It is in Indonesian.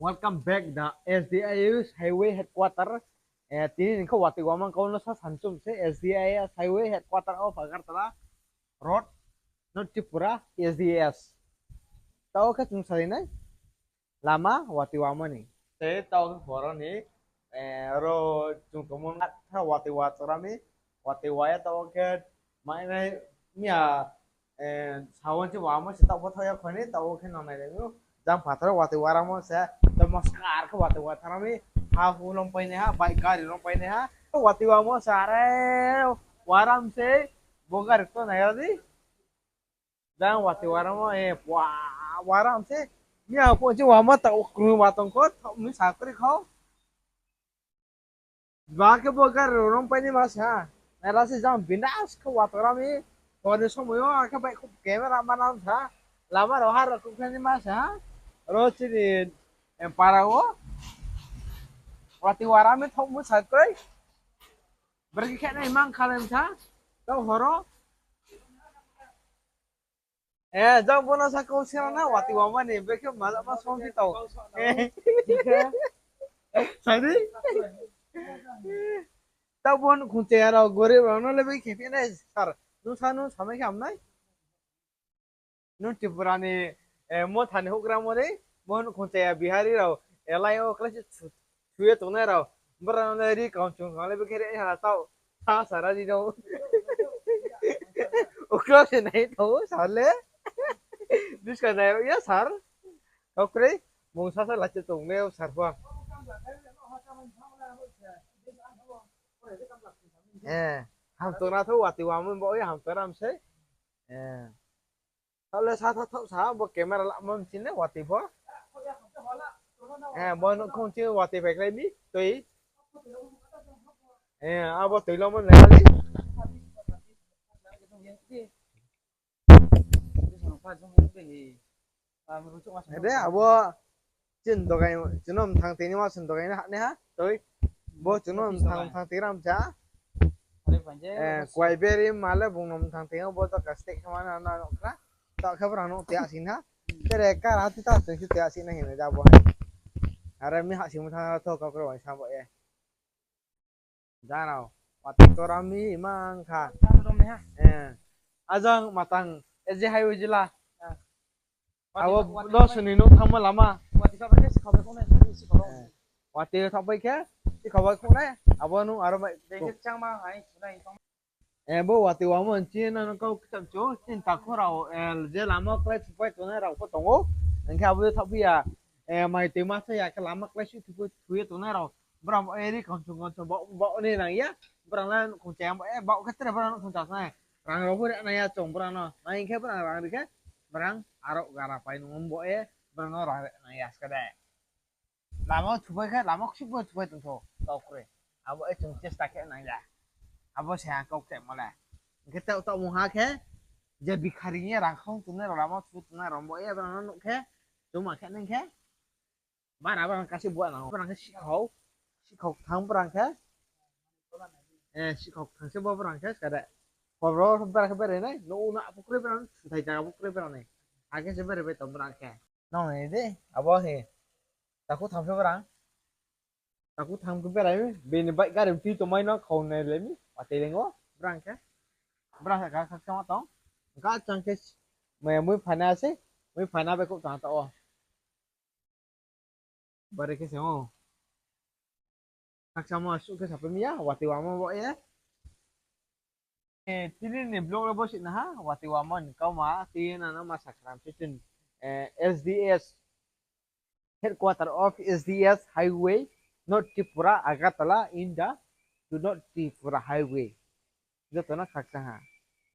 welcome back the SDIS Highway Headquarter. Tini ko wati wamang kau nasa sansum se SDIS Highway Headquarter of Agartala Road, not Tripura SDIS. Tahu ke cung sarina? Lama wati wama ni. Saya tahu ke forum ni. Ro cung kemun ta wati watrami wati waya tahu ke mana niya sawan si wama si tahu foto ya kini tahu ke nama itu. Jam patro wati waramo se namaskar ke wati watarami ha hulong paine ha baik gari long paine ha wati wamo sare waram se bogar to nayadi jam wati waramo waram se nya po ji wamo ta ukru watong ko mi sakri kho ba ke bogar long paine mas ha nara se jam binas ke watarami kode somoyo ke baik kamera manam sa lama rohar ku kani mas ha Rochirin Parago Wati Warami Tomu Sakray Berkikat na imang kalem sa Tau horo Jang bono sa kausira na Wati Wama ni Berkikat malak mas fonti tau Sadi Tau bon kunce ara gore rano lebih kepi na sar Nu sanu samai kam nai Nu tipurani mo thani hukra mo dei mo kunce bihari rao elayo kelas Cuy tuh nero, berang dari kancung kalau begini ya tahu, salah di dong. Ukra sih naik tahu, salah. Terus kan ya sar, kau kira mau sasa lacet tuh neo sarwa. Hampir na tuh wati wamun boy hampir amse. Kalau satu tahu sah, buat kamera lah mungkin wati boh. Bọn nó không chưa vào thì phải lấy đi tùy bọn tùy lo mình lấy đi đấy bọn chân đồ cái chân nó thằng tí nhưng mà chân đồ cái này ha tùy bọn chân nó thằng tí làm chả quay về đi mà lấy vùng nó thằng tí nó bọn tao cắt steak mà nó cả tao khắp nó tiệt xin ha cái này cả hati tao từng tiệt xin này hiện ra bọn Are mi hak simu thang to kau kerja sama ya. Jangan wati korami mang kha. Ajang matang eje hayu jila. Awo do suninu thama lama. Wati sampai ke si kau kau na. Awo nu aro mai. Bo wati wamu cina na kau kecamcu cinta kau rau. Je lama kau sampai kau na rau kau tunggu. Engkau awo tapi ya. Mày tìm mắt thấy cái làm mắc lấy suy thuê tụi nó rồi bram đi còn bọ này này á bram lên còn chém bọ cái tên bram còn chặt này rang rồi bữa này trồng bram nó này cái bram rang được cái bram aro gara pain ngom bọ bram nó rang này cái đấy làm nó thuê cái làm nó super thuê tụi thô tao kể abo trồng chết cái này là abo sẽ câu chém mà là cái tao tao muốn há cái giờ bị kharinya rang không tụi nó rồi làm nó thuê tụi nó rồi bọ bram nó cái cuma cái này cái Mana orang kasih buat lah, orang kasih si kau thang orang ke, si kau thang sebab orang ke, kada, kalau berang berang ni, no nak pukul berang, sudah jangan pukul berang ni, agen sebenarnya betul berang ke, no ni deh, apa sih, takut thang berang, takut thang berang, bini baik garam tu main nak kau ni lagi, pati lengo, berang ke, berang ke sama tong, enggak cangkir, mui panas sih, mui panas beku tang tahu. Bare ke seo kaksa masuk ke sampai mia wati wama bo ya tini ni blog lo bosit na ha wati wama kau ma tin na masak ram sitin SDS headquarter of SDS highway not Tripura Agatala in the to not Tripura highway itu na kaksa ha